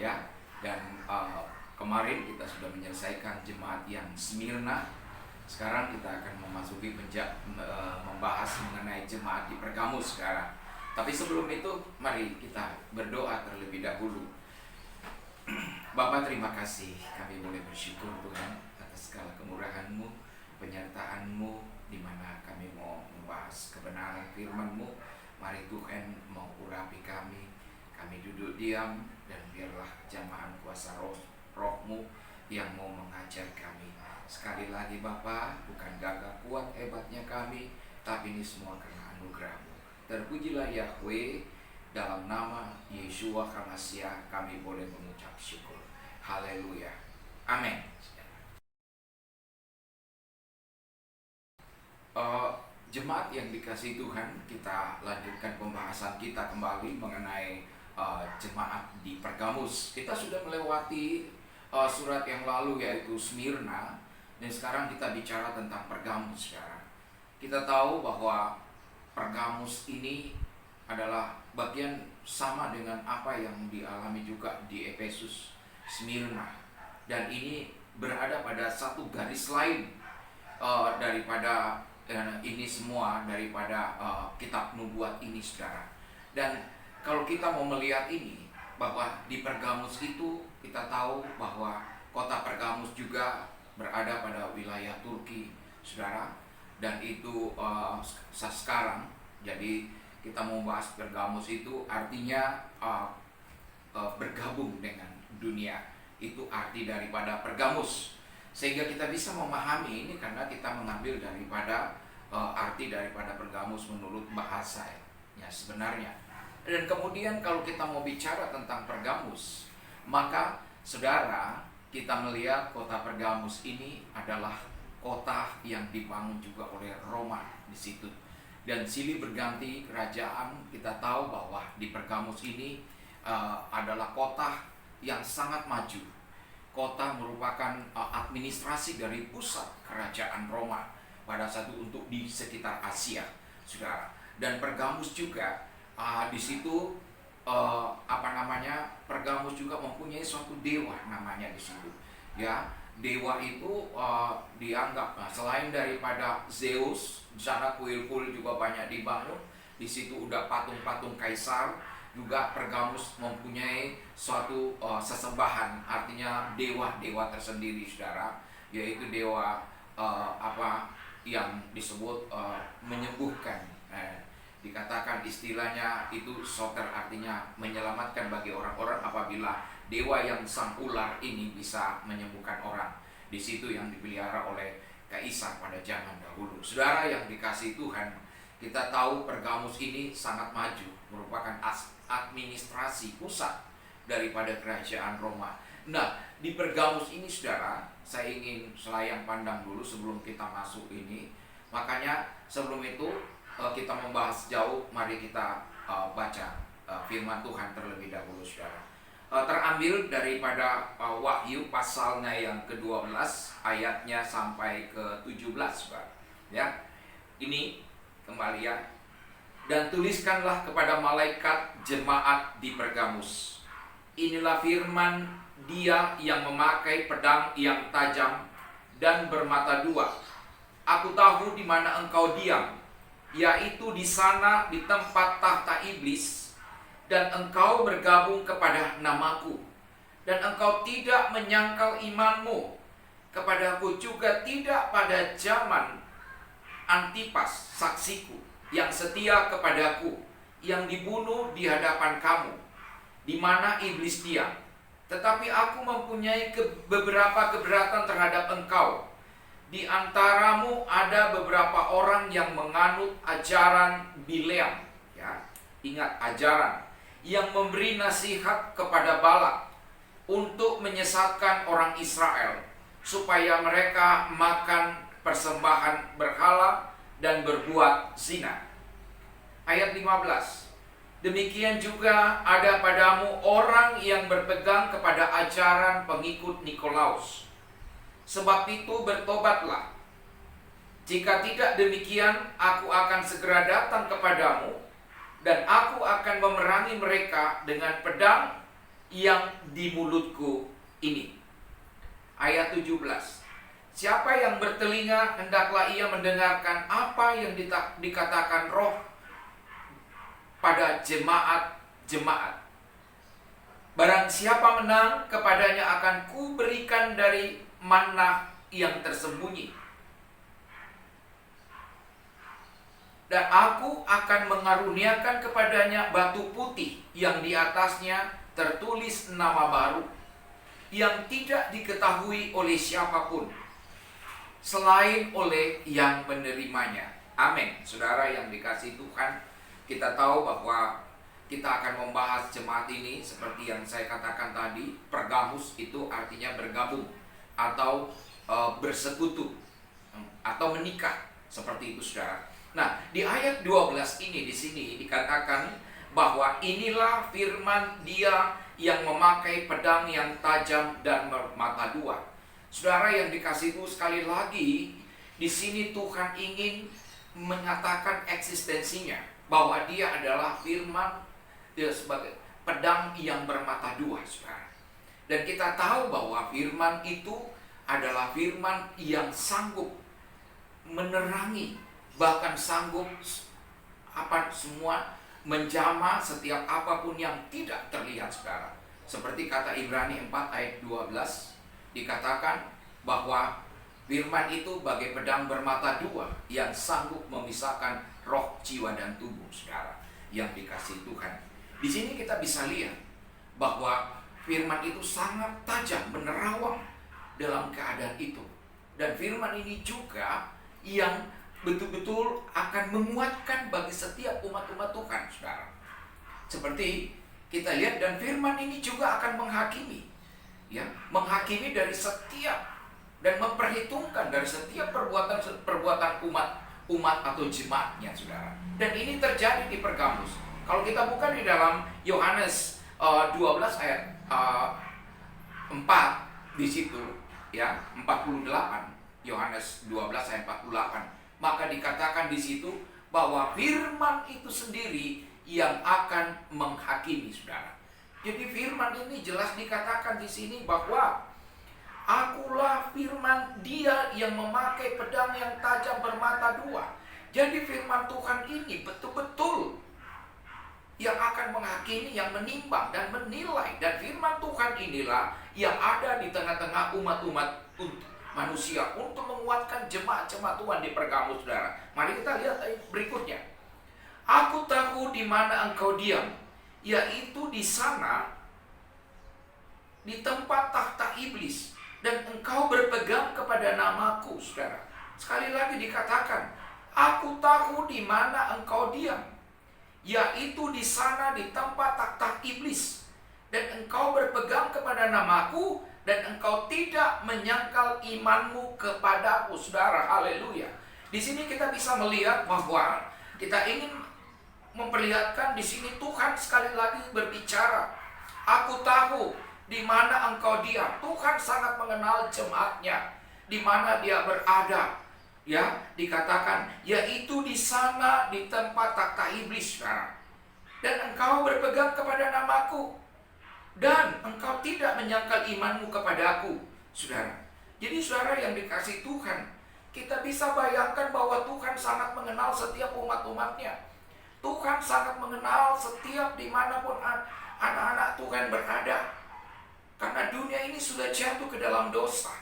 ya. Dan kemarin kita sudah menyelesaikan jemaat yang Smyrna. Sekarang kita akan memasuki membahas mengenai jemaat di Pergamus sekarang. Tapi sebelum itu, mari kita berdoa terlebih dahulu. Bapa, terima kasih kami boleh bersyukur Tuhan atas segala kemurahan-Mu, penyertaan-Mu, di mana kami mau membahas kebenaran firman-Mu. Mari Tuhan mau urapi kami duduk diam, dan biarlah jamahan kuasa roh-Mu yang mau mengajar kami. Sekali lagi Bapa, bukan gagah kuat hebatnya kami, tapi ini semua karena anugerah-Mu. Terpujilah Yahweh, dalam nama Yeshua HaMashiach kami boleh mengucap syukur. Haleluya. Amin. Jemaat yang dikasihi Tuhan, kita lanjutkan pembahasan kita kembali mengenai jemaat di Pergamus. Kita sudah melewati surat yang lalu yaitu Smyrna, dan sekarang kita bicara tentang Pergamus sekarang. Kita tahu bahwa Pergamus ini adalah bagian sama dengan apa yang dialami juga di Efesus, Smyrna, dan ini berada pada satu garis lain daripada ini semua, daripada kitab nubuat ini, saudara. Dan kalau kita mau melihat ini, bahwa di Pergamus itu kita tahu bahwa kota Pergamus juga berada pada wilayah Turki, saudara, dan itu sekarang. Jadi kita mau bahas Pergamus itu artinya bergabung dengan dunia. Itu arti daripada Pergamus. Sehingga kita bisa memahami ini karena kita mengambil daripada arti daripada Pergamus menurut bahasanya sebenarnya. Dan kemudian kalau kita mau bicara tentang Pergamus, maka saudara, kita melihat kota Pergamus ini adalah kota yang dibangun juga oleh Roma di situ. Dan silih berganti kerajaan, kita tahu bahwa di Pergamus ini adalah kota yang sangat maju. Kota merupakan administrasi dari pusat kerajaan Roma pada satu untuk di sekitar Asia, saudara. Dan Pergamus juga di situ Pergamus juga mempunyai suatu dewa namanya di situ. Ya, dewa itu dianggap selain daripada Zeus, di sana kuil-kuil juga banyak dibangun. Di situ udah patung-patung kaisar. Juga Pergamus mempunyai suatu sesembahan, artinya dewa-dewa tersendiri, saudara, yaitu dewa yang disebut menyembuhkan. Dikatakan istilahnya itu soter, artinya menyelamatkan bagi orang-orang apabila dewa yang sang ular ini bisa menyembuhkan orang. Di situ yang dipelihara oleh kaisar pada zaman dahulu. Saudara yang dikasihi Tuhan, kita tahu Pergamus ini sangat maju, merupakan administrasi pusat daripada kerajaan Roma. Nah, di Pergamus ini, saudara, saya ingin selayang pandang dulu sebelum kita masuk ini. Makanya sebelum itu kita membahas jauh, mari kita baca firman Tuhan terlebih dahulu, saudara. Terambil daripada Wahyu pasalnya yang ke-12 ayatnya sampai ke-17, saudara. Ya, ini kembali ya. Dan tuliskanlah kepada malaikat jemaat di Pergamus. Inilah firman Dia yang memakai pedang yang tajam dan bermata dua. Aku tahu di mana engkau diam, yaitu di sana di tempat tahta iblis, dan engkau bergabung kepada namaku, dan engkau tidak menyangkal imanmu kepadaku, juga tidak pada zaman Antipas saksiku, yang setia kepadaku, yang dibunuh di hadapan kamu, di mana iblis diam. Tetapi aku mempunyai beberapa keberatan terhadap engkau. Di antaramu ada beberapa orang yang menganut ajaran Bileam, ya, ingat ajaran, yang memberi nasihat kepada Balak untuk menyesatkan orang Israel, supaya mereka makan persembahan berhala dan berbuat zina. Ayat 15. Demikian juga ada padamu orang yang berpegang kepada ajaran pengikut Nikolaus. Sebab itu bertobatlah. Jika tidak demikian, aku akan segera datang kepadamu, dan aku akan memerangi mereka dengan pedang yang di mulutku ini. Ayat 17. Siapa yang bertelinga, hendaklah ia mendengarkan apa yang dikatakan Roh pada jemaat-jemaat. Barang siapa menang, kepadanya akan kuberikan dari manna yang tersembunyi. Dan aku akan mengaruniakan kepadanya batu putih yang di atasnya tertulis nama baru, yang tidak diketahui oleh siapapun selain oleh yang menerimanya. Amin. Saudara yang dikasihi Tuhan, kita tahu bahwa kita akan membahas jemaat ini seperti yang saya katakan tadi. Pergamus itu artinya bergabung atau bersekutu atau menikah, seperti itu saudara. Nah, di ayat 12 ini di sini dikatakan bahwa inilah firman Dia yang memakai pedang yang tajam dan bermata dua. Saudara yang dikasihi, sekali lagi di sini Tuhan ingin menyatakan eksistensinya, bahwa Dia adalah firman, Dia sebagai pedang yang bermata dua, saudara. Dan kita tahu bahwa firman itu adalah firman yang sanggup menerangi, bahkan sanggup semua menjamah setiap apapun yang tidak terlihat, saudara. Seperti kata Ibrani 4 ayat 12 dikatakan bahwa firman itu bagai pedang bermata dua yang sanggup memisahkan roh, jiwa, dan tubuh, saudara yang dikasihi Tuhan. Di sini kita bisa lihat bahwa firman itu sangat tajam, menerawang dalam keadaan itu. Dan firman ini juga yang betul-betul akan menguatkan bagi setiap umat-umat Tuhan, saudara. Seperti kita lihat, dan firman ini juga akan menghakimi, ya, menghakimi dari setiap dan memperhitungkan dari setiap perbuatan umat atau jemaatnya, saudara. Dan ini terjadi di Pergamus. Kalau kita buka di dalam Yohanes 12 ayat 4 di situ, ya, 48. Yohanes 12 ayat 48. Maka dikatakan di situ bahwa firman itu sendiri yang akan menghakimi, saudara. Jadi firman ini jelas dikatakan di sini bahwa akulah firman Dia yang memakai pedang yang tajam bermata dua. Jadi firman Tuhan ini betul-betul yang akan menghakimi, yang menimbang dan menilai. Dan firman Tuhan inilah yang ada di tengah-tengah umat-umat manusia untuk menguatkan jemaat-jemaat Tuhan di Pergamus, saudara. Mari kita lihat berikutnya. Aku tahu di mana engkau diam, yaitu di sana, di tempat takhta iblis, dan engkau berpegang kepada namaku, saudara. Sekali lagi dikatakan, aku tahu di mana engkau diam, yaitu di sana, di tempat takhta iblis, dan engkau berpegang kepada namaku, dan engkau tidak menyangkal imanmu kepadaku, saudara. Haleluya. Di sini kita bisa melihat bahwa kita ingin memperlihatkan di sini Tuhan sekali lagi berbicara. Aku tahu di mana engkau diam. Tuhan sangat mengenal jemaatnya, di mana dia berada. Ya, dikatakan yaitu di sana, di tempat takhta iblis, saudara. Dan engkau berpegang kepada namaku, dan engkau tidak menyangkal imanmu kepadaku, saudara. Jadi saudara yang dikasihi Tuhan, kita bisa bayangkan bahwa Tuhan sangat mengenal setiap umat-umatnya. Tuhan sangat mengenal setiap dimanapun anak-anak Tuhan berada. Karena dunia ini sudah jatuh ke dalam dosa.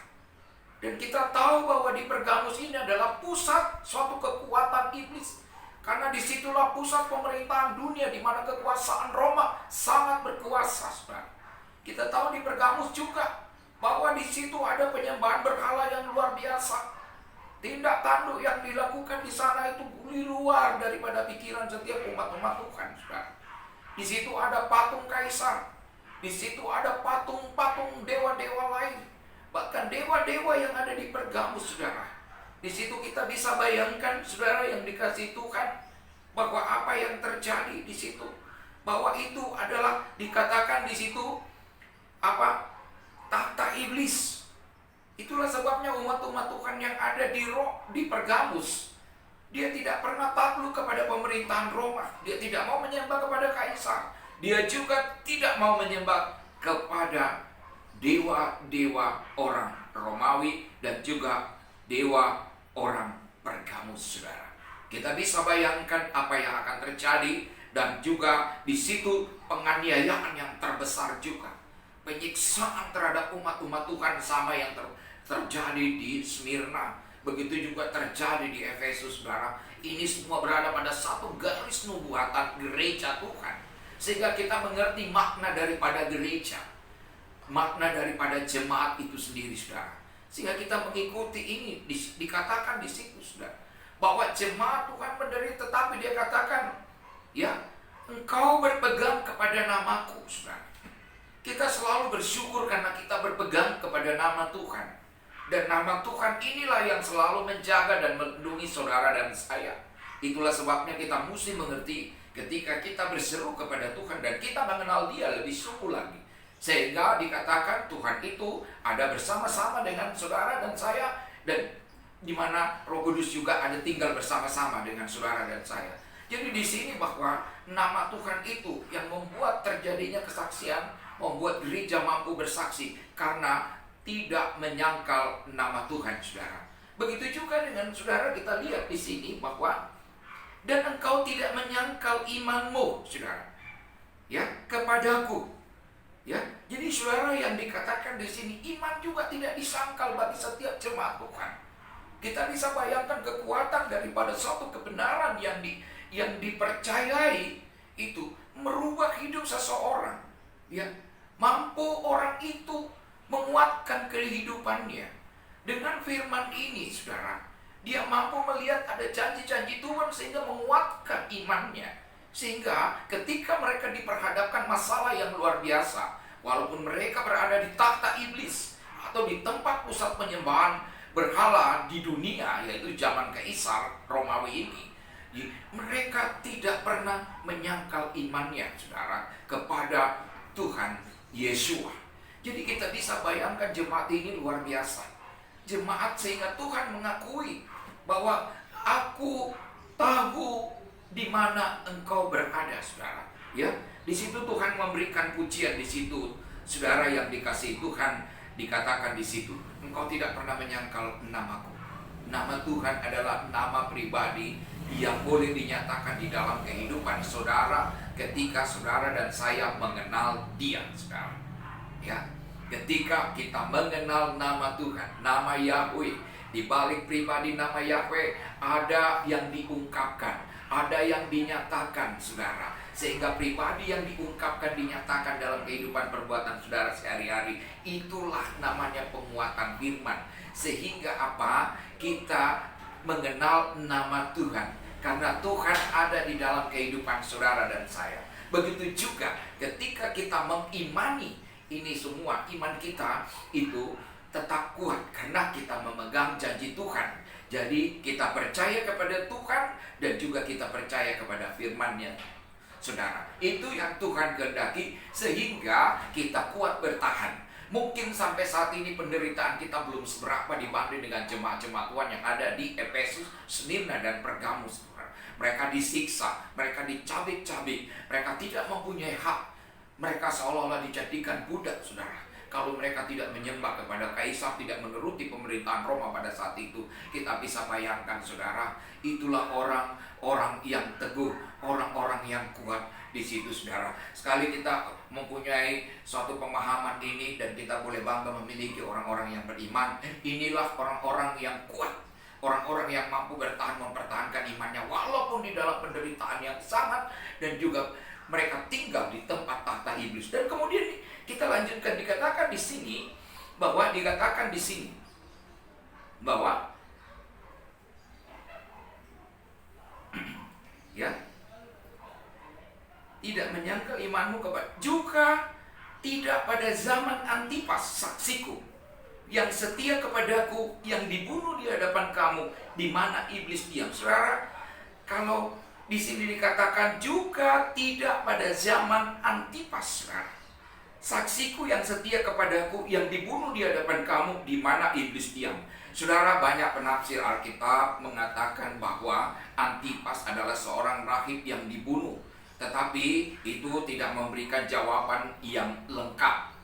Dan kita tahu bahwa di Pergamus ini adalah pusat suatu kekuatan iblis. Karena disitulah pusat pemerintahan dunia, di mana kekuasaan Roma sangat berkuasa, saudara. Kita tahu di Pergamus juga bahwa di situ ada penyembahan berhala yang luar biasa. Tindak tanduk yang dilakukan di sana itu di luar daripada pikiran setiap umat-umat Tuhan, saudara. Di situ ada patung kaisar, di situ ada patung-patung dewa-dewa lain, bahkan dewa-dewa yang ada di Pergamus, saudara. Di situ kita bisa bayangkan, saudara yang dikasihi Tuhan, bahwa apa yang terjadi di situ, bahwa itu adalah dikatakan di situ apa? Takhta iblis. Itulah sebabnya umat-umat Tuhan yang ada di Pergamus, dia tidak pernah takluk kepada pemerintahan Roma. Dia tidak mau menyembah kepada kaisar. Dia juga tidak mau menyembah kepada dewa-dewa orang Romawi dan juga dewa orang Pergamus, saudara. Kita bisa bayangkan apa yang akan terjadi, dan juga di situ penganiayaan yang terbesar juga, penyiksaan terhadap umat-umat Tuhan sama yang terjadi di Smyrna, begitu juga terjadi di Efesus, saudara. Ini semua berada pada satu garis nubuatan gereja Tuhan, sehingga kita mengerti makna daripada gereja, makna daripada jemaat itu sendiri, saudara. Sehingga kita mengikuti ini, dikatakan di situ, saudara, bahwa jemaat Tuhan menderita, tetapi dia katakan, ya, engkau berpegang kepada namaku, saudara. Kita selalu bersyukur karena kita berpegang kepada nama Tuhan. Dan nama Tuhan inilah yang selalu menjaga dan melindungi saudara dan saya. Itulah sebabnya kita mesti mengerti ketika kita berseru kepada Tuhan dan kita mengenal Dia lebih sungguh lagi, sehingga dikatakan Tuhan itu ada bersama-sama dengan saudara dan saya, dan di mana Roh Kudus juga ada tinggal bersama-sama dengan saudara dan saya. Jadi di sini bahwa nama Tuhan itu yang membuat terjadinya kesaksian, membuat gereja mampu bersaksi karena tidak menyangkal nama Tuhan, saudara. Begitu juga dengan saudara, kita lihat di sini bahwa dan engkau tidak menyangkal imanmu, saudara, ya, kepadaku. Ya, jadi saudara, yang dikatakan di sini iman juga tidak disangkal bagi setiap jemaat Tuhan. Kita bisa bayangkan kekuatan daripada suatu kebenaran yang dipercayai itu merubah hidup seseorang. Ya, mampu orang itu menguatkan kehidupannya dengan firman ini, saudara. Dia mampu melihat ada janji-janji Tuhan sehingga menguatkan imannya. Sehingga ketika mereka diperhadapkan masalah yang luar biasa, walaupun mereka berada di takhta iblis atau di tempat pusat penyembahan berhala di dunia, yaitu zaman Kaisar Romawi ini, mereka tidak pernah menyangkal imannya, saudara, kepada Tuhan Yesua. Jadi kita bisa bayangkan jemaat ini luar biasa. Jemaat sehingga Tuhan mengakui bahwa aku tahu di mana engkau berada, saudara. Ya, di situ Tuhan memberikan pujian di situ, saudara yang dikasihi Tuhan, dikatakan di situ, engkau tidak pernah menyangkal namaku. Nama Tuhan adalah nama pribadi yang boleh dinyatakan di dalam kehidupan saudara ketika saudara dan saya mengenal Dia, saudara. Ya, ketika kita mengenal nama Tuhan, nama Yahweh, di balik pribadi nama Yahweh ada yang diungkapkan, ada yang dinyatakan, saudara. Sehingga pribadi yang diungkapkan, dinyatakan dalam kehidupan perbuatan saudara sehari-hari, itulah namanya penguatan firman. Sehingga apa? Kita mengenal nama Tuhan karena Tuhan ada di dalam kehidupan saudara dan saya. Begitu juga ketika kita mengimani ini semua, iman kita itu tetap kuat karena kita memegang janji Tuhan. Jadi kita percaya kepada Tuhan dan juga kita percaya kepada firman-Nya, saudara. Itu yang Tuhan kehendaki sehingga kita kuat bertahan. Mungkin sampai saat ini penderitaan kita belum seberapa dibanding dengan jemaat-jemaat Tuhan yang ada di Efesus, Smyrna, dan Pergamus. Mereka disiksa, mereka dicabik-cabik, mereka tidak mempunyai hak. Mereka seolah-olah dijadikan budak, saudara. Kalau mereka tidak menyembah kepada Kaisar, tidak menuruti pemerintahan Roma pada saat itu, kita bisa bayangkan, saudara, itulah orang-orang yang teguh, orang-orang yang kuat di situ, saudara. Sekali kita mempunyai suatu pemahaman ini dan kita boleh bangga memiliki orang-orang yang beriman, inilah orang-orang yang kuat, orang-orang yang mampu bertahan, mempertahankan imannya walaupun di dalam penderitaan yang sangat, dan juga mereka tinggal di tempat tahta iblis. Dan kemudian kita lanjutkan, dikatakan di sini bahwa ya, tidak menyangkal imanmu kepada, juga tidak pada zaman Antipas saksiku yang setia kepadaku, yang dibunuh di hadapan kamu, di mana iblis diam. Saudara, kalau di sini dikatakan juga tidak pada zaman Antipas, saudara, saksiku yang setia kepadaku, yang dibunuh di hadapan kamu, di mana iblis diam. Saudara, banyak penafsir Alkitab mengatakan bahwa Antipas adalah seorang rahib yang dibunuh, tetapi itu tidak memberikan jawaban yang lengkap.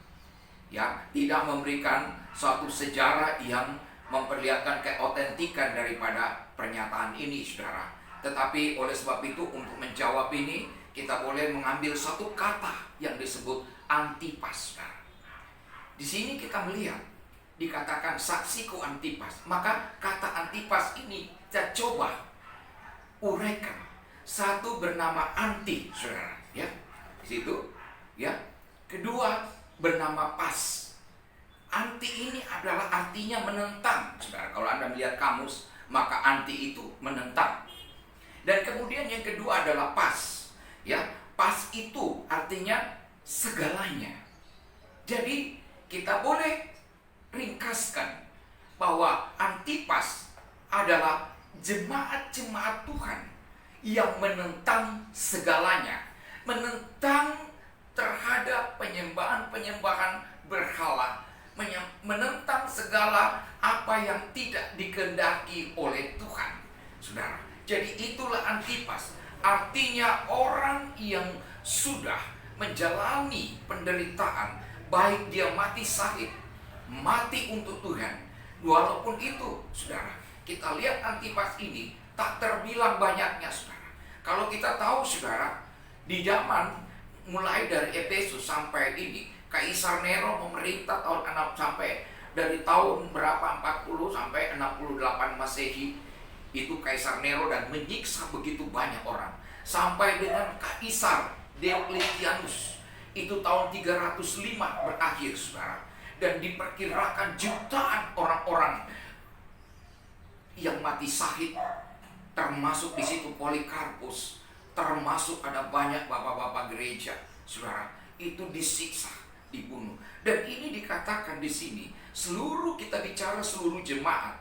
ya, tidak memberikan suatu sejarah yang memperlihatkan keautentikan daripada pernyataan ini, saudara. Tetapi oleh sebab itu, untuk menjawab ini, kita boleh mengambil satu kata yang disebut Antipas, saudara. Di sini kita melihat dikatakan saksiku Antipas. Maka kata Antipas ini kita coba uraikan. Satu bernama anti, saudara, ya. Di situ, ya. Kedua bernama pas. Anti ini adalah artinya menentang, saudara. Kalau Anda melihat kamus, maka anti itu menentang. Dan kemudian yang kedua adalah pas, ya. Pas itu artinya segalanya. Jadi kita boleh ringkaskan bahwa Antipas adalah jemaat-jemaat Tuhan yang menentang segalanya, menentang terhadap penyembahan-penyembahan berhala, menentang segala apa yang tidak dikehendaki oleh Tuhan, saudara. Jadi itulah Antipas, artinya orang yang sudah menjalani penderitaan, baik dia mati syahid, mati untuk Tuhan. Walaupun itu, saudara, kita lihat Antipas ini tak terbilang banyaknya, saudara. Kalau kita tahu, saudara, di zaman mulai dari Efesus sampai ini, Kaisar Nero memerintah tahun 6 sampai dari tahun berapa, 40 sampai 68 Masehi. Itu Kaisar Nero, dan menyiksa begitu banyak orang. Sampai dengan Kaisar Diocletianus, itu tahun 305 berakhir, saudara. Dan diperkirakan jutaan orang-orang yang mati syahid, termasuk di situ Polikarpus, termasuk ada banyak bapak-bapak gereja, saudara, itu disiksa, dibunuh. Dan ini dikatakan di sini, seluruh, kita bicara seluruh jemaat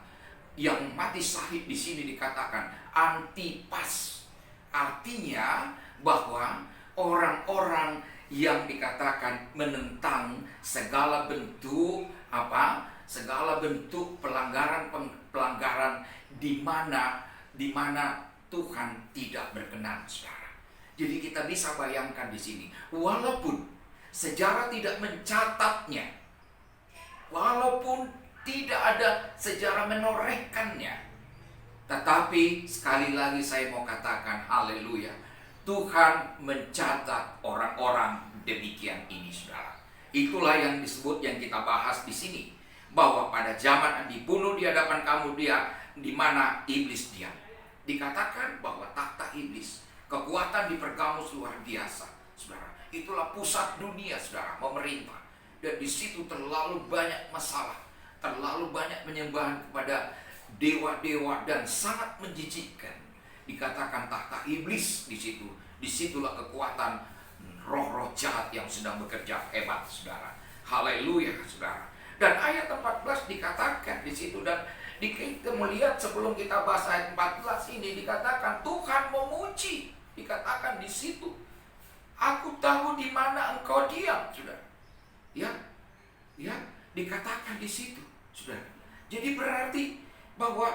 yang mati syahid di sini dikatakan Antipas. Artinya bahwa orang-orang yang dikatakan menentang segala bentuk segala bentuk pelanggaran di mana Tuhan tidak berkenan, saudara. Jadi kita bisa bayangkan di sini, walaupun sejarah tidak mencatatnya, walaupun tidak ada sejarah menorehkannya, tetapi sekali lagi saya mau katakan, haleluya, Tuhan mencatat orang-orang demikian ini, saudara. Itulah yang disebut, yang kita bahas di sini, bahwa pada zaman dibunuh di hadapan kamu dia, di mana iblis diam. Dikatakan bahwa takhta iblis, kekuatan di Pergamus luar biasa, saudara. Itulah pusat dunia, saudara, memerintah. Dan di situ terlalu banyak masalah, terlalu banyak penyembahan kepada dewa-dewa, dan sangat menjijikkan. Dikatakan takhta iblis di situ. Disitulah kekuatan roh-roh jahat yang sedang bekerja hebat, saudara. Haleluya, saudara. Dan ayat 14 dikatakan di situ, dan kita melihat sebelum kita bahas ayat 14 ini, dikatakan Tuhan memuji. Dikatakan di situ, aku tahu di mana engkau diam, saudara. Ya, dikatakan di situ, saudara. Jadi berarti bahwa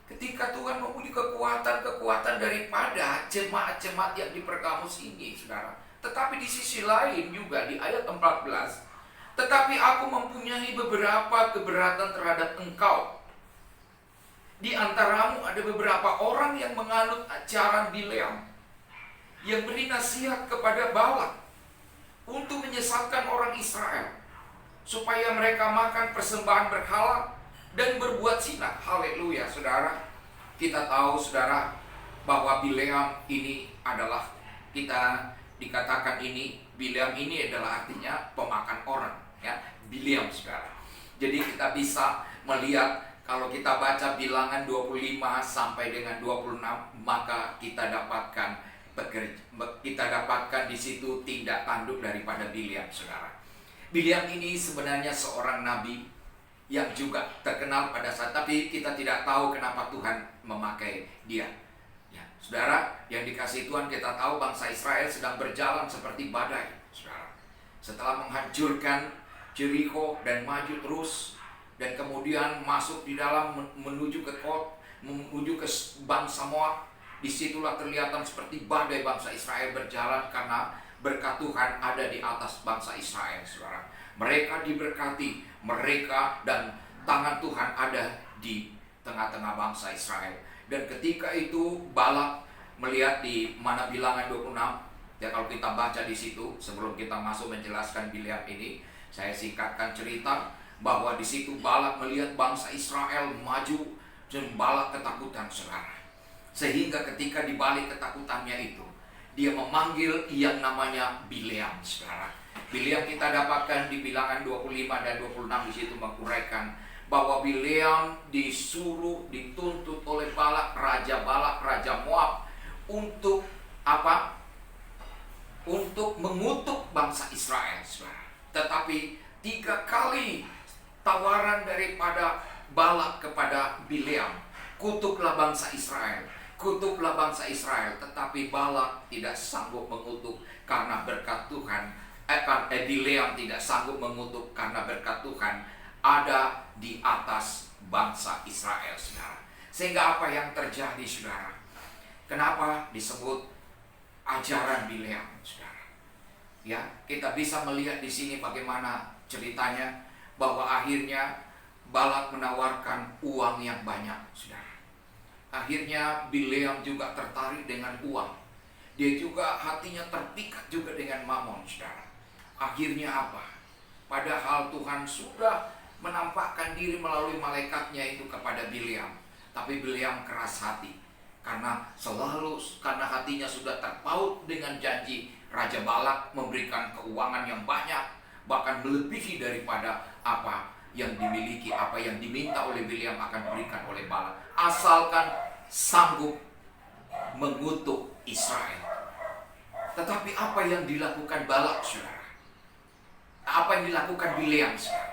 ketika Tuhan memuji kekuatan daripada jemaat-jemaat yang di Pergamus ini, saudara. Tetapi di sisi lain juga di ayat 14, tetapi aku mempunyai beberapa keberatan terhadap engkau. Di antaramu ada beberapa orang yang menganut ajaran Bileam, yang beri nasihat kepada Balak untuk menyesatkan orang Israel, supaya mereka makan persembahan berhala dan berbuat zina. Haleluya, saudara. Kita tahu, saudara, bahwa Bileam ini adalah, kita dikatakan ini, Bileam ini adalah artinya pemakan orang, ya, Bileam, saudara. Jadi kita bisa melihat, kalau kita baca Bilangan 25 sampai dengan 26, maka kita dapatkan di situ tindak tanduk daripada Bileam, saudara. Bileam ini sebenarnya seorang nabi yang juga terkenal pada saat, tapi kita tidak tahu kenapa Tuhan memakai dia. Ya, saudara, yang dikasihi Tuhan, kita tahu bangsa Israel sedang berjalan seperti badai, saudara. Setelah menghancurkan Jericho dan maju terus, dan kemudian masuk di dalam, menuju ke bangsa Moab. Disitulah kelihatan seperti badai bangsa Israel berjalan, karena berkat Tuhan ada di atas bangsa Israel, saudara. Mereka diberkati, mereka dan tangan Tuhan ada di tengah-tengah bangsa Israel. Dan ketika itu Balak melihat di mana Bilangan 26, ya kalau kita baca di situ, sebelum kita masuk menjelaskan Bileam ini, saya singkatkan cerita bahwa di situ Balak melihat bangsa Israel maju dan Balak ketakutan, saudara. Sehingga ketika di balik ketakutannya itu, dia memanggil yang namanya Bileam, saudara. Bileam kita dapatkan di Bilangan 25 dan 26 di situ menguraikan bahwa Bileam disuruh, dituntut oleh Balak, Raja Moab untuk apa? Untuk mengutuk bangsa Israel, saudara. Tetapi 3 kali tawaran daripada Balak kepada Bileam, kutuklah bangsa Israel, kutuklah bangsa Israel. Tetapi Balak tidak sanggup mengutuk karena berkat Tuhan. Bileam tidak sanggup mengutuk karena berkat Tuhan ada di atas bangsa Israel, saudara. Sehingga apa yang terjadi, saudara? Kenapa disebut ajaran Bileam, saudara? Ya, kita bisa melihat di sini bagaimana ceritanya, bahwa akhirnya Balak menawarkan uang yang banyak, saudara. Akhirnya Bileam juga tertarik dengan uang. Dia juga hatinya terpikat juga dengan mamon, saudara. Akhirnya apa? Padahal Tuhan sudah menampakkan diri melalui malaikatnya itu kepada Bileam, tapi Bileam keras hati. Karena hatinya sudah terpaut dengan janji Raja Balak memberikan keuangan yang banyak, bahkan melebihi daripada apa yang dimiliki, apa yang diminta oleh Bileam akan berikan oleh Balak, asalkan sanggup mengutuk Israel. Tetapi apa yang dilakukan Balak, saudara? Apa yang dilakukan Bileam, saudara?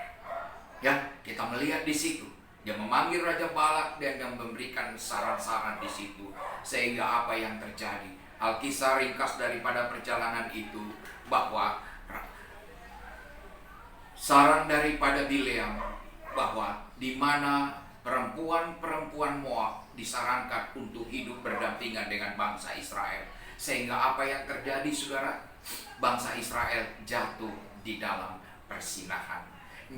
Ya, kita melihat di situ. Dia memanggil Raja Balak dan yang memberikan saran-saran di situ. Sehingga apa yang terjadi? Alkisah ringkas daripada perjalanan itu bahwa saran daripada Bileam bahwa di mana perempuan-perempuan Moab disarankan untuk hidup berdampingan dengan bangsa Israel. Sehingga apa yang terjadi, saudara? Bangsa Israel jatuh di dalam persinahan,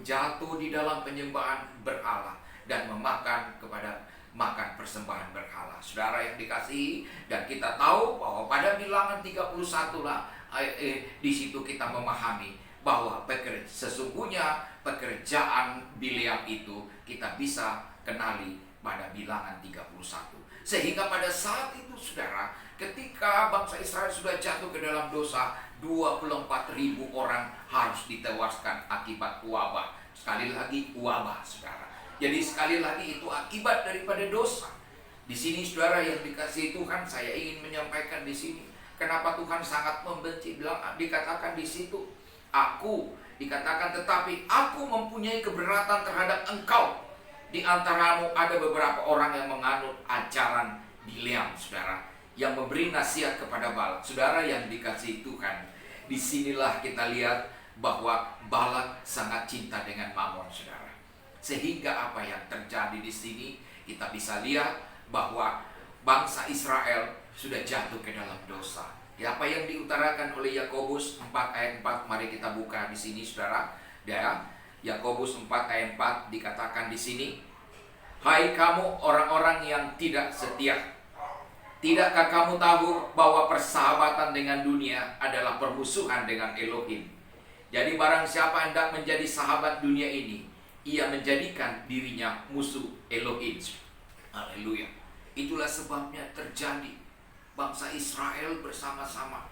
jatuh di dalam penyembahan berhala dan makan persembahan berhala. Saudara yang dikasihi, dan kita tahu bahwa pada Bilangan 31 lah di situ kita memahami bahwa sesungguhnya pekerjaan Bileam itu kita bisa kenali pada Bilangan 31. Sehingga pada saat itu, saudara, ketika bangsa Israel sudah jatuh ke dalam dosa, 24.000 orang harus ditewaskan akibat wabah. Sekali lagi wabah, saudara. Jadi sekali lagi itu akibat daripada dosa. Di sini, saudara yang dikasihi Tuhan, saya ingin menyampaikan di sini kenapa Tuhan sangat membenci. Dikatakan di situ, dikatakan tetapi aku mempunyai keberatan terhadap engkau. Di antaramu ada beberapa orang yang menganut ajaran Bileam, saudara, yang memberi nasihat kepada Balak. Saudara yang dikasihi Tuhan, disinilah kita lihat bahwa Balak sangat cinta dengan mamon, saudara. Sehingga apa yang terjadi di sini kita bisa lihat bahwa bangsa Israel sudah jatuh ke dalam dosa. Apa yang diutarakan oleh Yakobus 4 ayat 4, mari kita buka di sini, saudara. Ya, Yakobus 4 ayat 4 dikatakan di sini, hai kamu orang-orang yang tidak setia, tidakkah kamu tahu bahwa persahabatan dengan dunia adalah permusuhan dengan Elohim? Jadi barang siapa hendak menjadi sahabat dunia ini, ia menjadikan dirinya musuh Elohim. Haleluya. Itulah sebabnya terjadi bangsa Israel bersama-sama.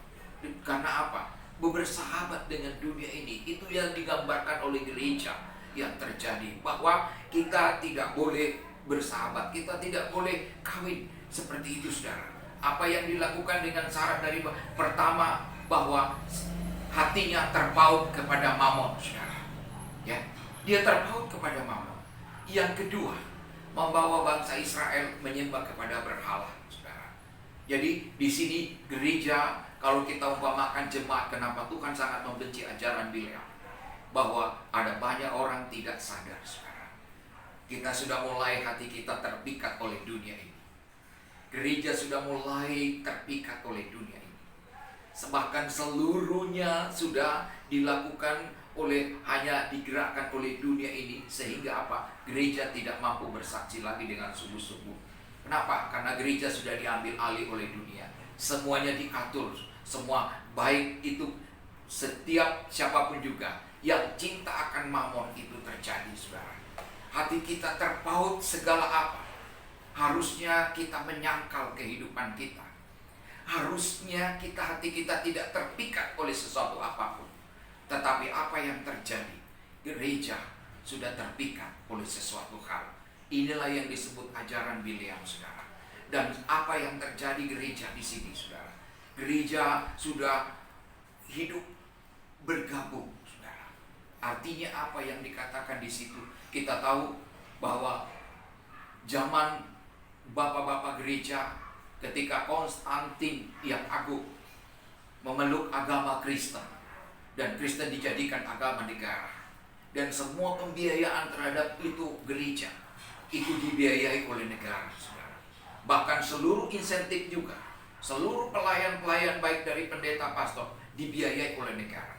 Karena apa? Bersahabat dengan dunia ini. Itu yang digambarkan oleh gereja yang terjadi, bahwa kita tidak boleh bersahabat, kita tidak boleh kawin seperti itu, saudara. Apa yang dilakukan dengan syarat dari pertama, bahwa hatinya terpaut kepada mamon, saudara. Ya, dia terpaut kepada mamon. Yang kedua, membawa bangsa Israel menyembah kepada berhala, saudara. Jadi di sini gereja, kalau kita umpamakan jemaat, kenapa Tuhan sangat membenci ajaran Bileam? Bahwa ada banyak orang tidak sadar, saudara. Kita sudah mulai hati kita terpikat oleh dunia ini. Gereja sudah mulai terpikat oleh dunia ini. bahkan seluruhnya sudah dilakukan hanya digerakkan oleh dunia ini, sehingga apa? Gereja tidak mampu bersaksi lagi dengan sungguh-sungguh. Kenapa? Karena gereja sudah diambil alih oleh dunia. Semuanya diatur, semua baik itu setiap siapapun juga yang cinta akan mamon itu terjadi, saudara. Hati kita terpaut segala apa. Harusnya kita menyangkal kehidupan kita. Harusnya hati kita tidak terpikat oleh sesuatu apapun. Tetapi apa yang terjadi? Gereja sudah terpikat oleh sesuatu hal. Inilah yang disebut ajaran Bileam, saudara. Dan apa yang terjadi gereja di sini, saudara? Gereja sudah hidup bergabung, saudara. Artinya apa yang dikatakan di situ? Kita tahu bahwa zaman bapak-bapak gereja ketika Konstantin yang agung memeluk agama Kristen, dan Kristen dijadikan agama negara, dan semua pembiayaan terhadap itu gereja itu dibiayai oleh negara, saudara. Bahkan seluruh insentif juga, seluruh pelayan-pelayan baik dari pendeta pastor dibiayai oleh negara.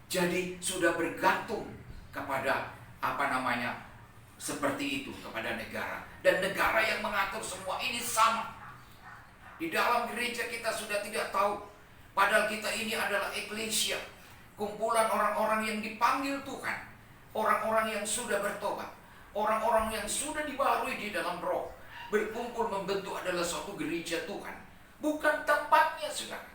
Jadi sudah bergantung kepada seperti itu, kepada negara, dan negara yang mengatur semua ini sama. Di dalam gereja kita sudah tidak tahu, padahal kita ini adalah eklesia, kumpulan orang-orang yang dipanggil Tuhan, orang-orang yang sudah bertobat, orang-orang yang sudah dibaharui di dalam roh, berkumpul membentuk adalah suatu gereja Tuhan. Bukan tempatnya, saudara,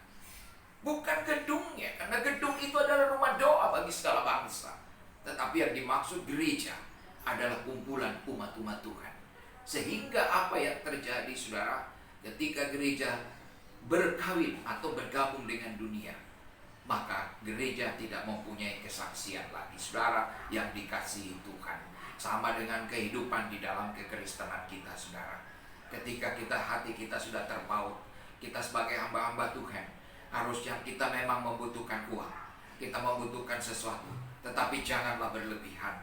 bukan gedungnya, karena gedung itu adalah rumah doa bagi segala bangsa. Tetapi yang dimaksud gereja adalah kumpulan umat-umat Tuhan. Sehingga apa yang terjadi, saudara, ketika gereja berkawin atau bergabung dengan dunia, maka gereja tidak mempunyai kesaksian lagi, saudara, yang dikasihi Tuhan. Sama dengan kehidupan di dalam kekristenan kita, saudara. Ketika hati kita sudah terpaut, kita sebagai hamba-hamba Tuhan, harusnya kita memang membutuhkan uang, kita membutuhkan sesuatu, tetapi janganlah berlebihan.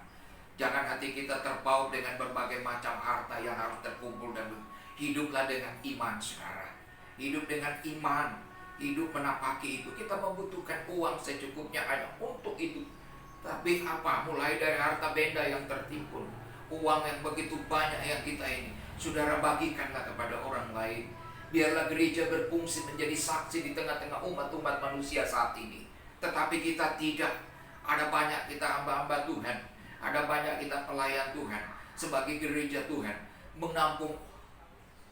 Jangan hati kita terpaut dengan berbagai macam harta yang harus terkumpul, dan hiduplah dengan iman, saudara. Hidup dengan iman, hidup menapaki itu. Kita membutuhkan uang secukupnya hanya untuk itu. Tapi apa? Mulai dari harta benda yang tertimbun, uang yang begitu banyak yang kita ini, saudara, bagikanlah kepada orang lain. Biarlah gereja berfungsi menjadi saksi di tengah-tengah umat-umat manusia saat ini. Tetapi kita tidak. Ada banyak kita hamba-hamba Tuhan, ada banyak kita pelayan Tuhan, sebagai gereja Tuhan, menampung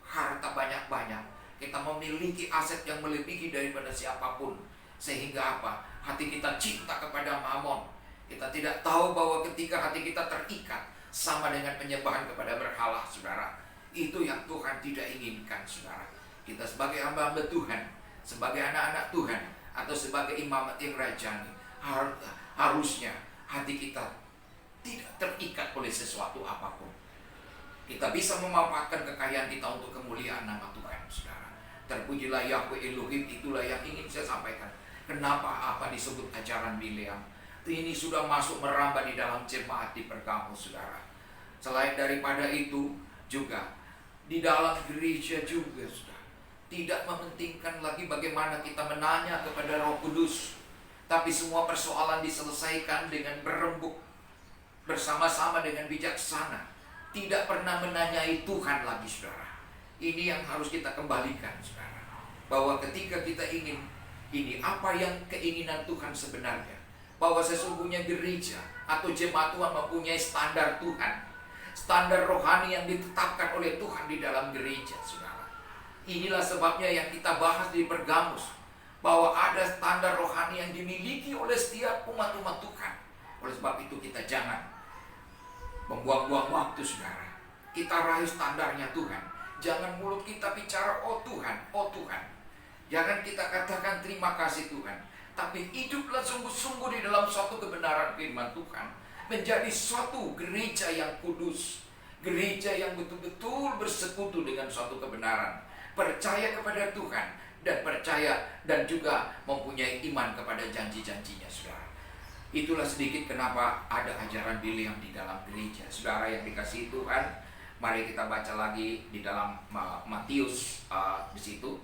harta banyak-banyak. Kita memiliki aset yang melebihi daripada siapapun. Sehingga apa? Hati kita cinta kepada mamon. Kita tidak tahu bahwa ketika hati kita terikat, sama dengan penyembahan kepada berhala, saudara. Itu yang Tuhan tidak inginkan, saudara. Kita sebagai hamba-hamba Tuhan, sebagai anak-anak Tuhan, atau sebagai imamat yang rajani, harusnya hati kita tidak terikat oleh sesuatu apapun. Kita bisa memanfaatkan kekayaan kita untuk kemuliaan nama Tuhan, saudara. Terpujilah Yahweh Elohim, itulah yang ingin saya sampaikan. Kenapa apa disebut ajaran Bileam? Ini sudah masuk merambah di dalam jemaat di Pergamus, saudara. Selain daripada itu juga di dalam gereja juga, saudara, tidak mementingkan lagi bagaimana kita menanya kepada Roh Kudus, tapi semua persoalan diselesaikan dengan berembuk bersama-sama dengan bijaksana. Tidak pernah menanyai Tuhan lagi, saudara. Ini yang harus kita kembalikan, saudara. Bahwa ketika kita ingin ini, apa yang keinginan Tuhan sebenarnya? Bahwa sesungguhnya gereja atau jemaat Tuhan mempunyai standar Tuhan, standar rohani yang ditetapkan oleh Tuhan di dalam gereja, saudara. Inilah sebabnya yang kita bahas di Pergamus, bahwa ada standar rohani yang dimiliki oleh setiap umat-umat Tuhan. Oleh sebab itu kita jangan membuang-buang waktu, saudara. Kita raih standarnya Tuhan. Jangan mulut kita bicara, oh Tuhan, oh Tuhan. Jangan kita katakan terima kasih Tuhan, tapi hiduplah sungguh-sungguh di dalam suatu kebenaran firman Tuhan. Menjadi suatu gereja yang kudus, gereja yang betul-betul bersekutu dengan suatu kebenaran, percaya kepada Tuhan, dan percaya dan juga mempunyai iman kepada janji-janjinya, saudara. Itulah sedikit kenapa ada ajaran Bileam di dalam gereja. Saudara yang dikasihi Tuhan, mari kita baca lagi di dalam Matius di situ.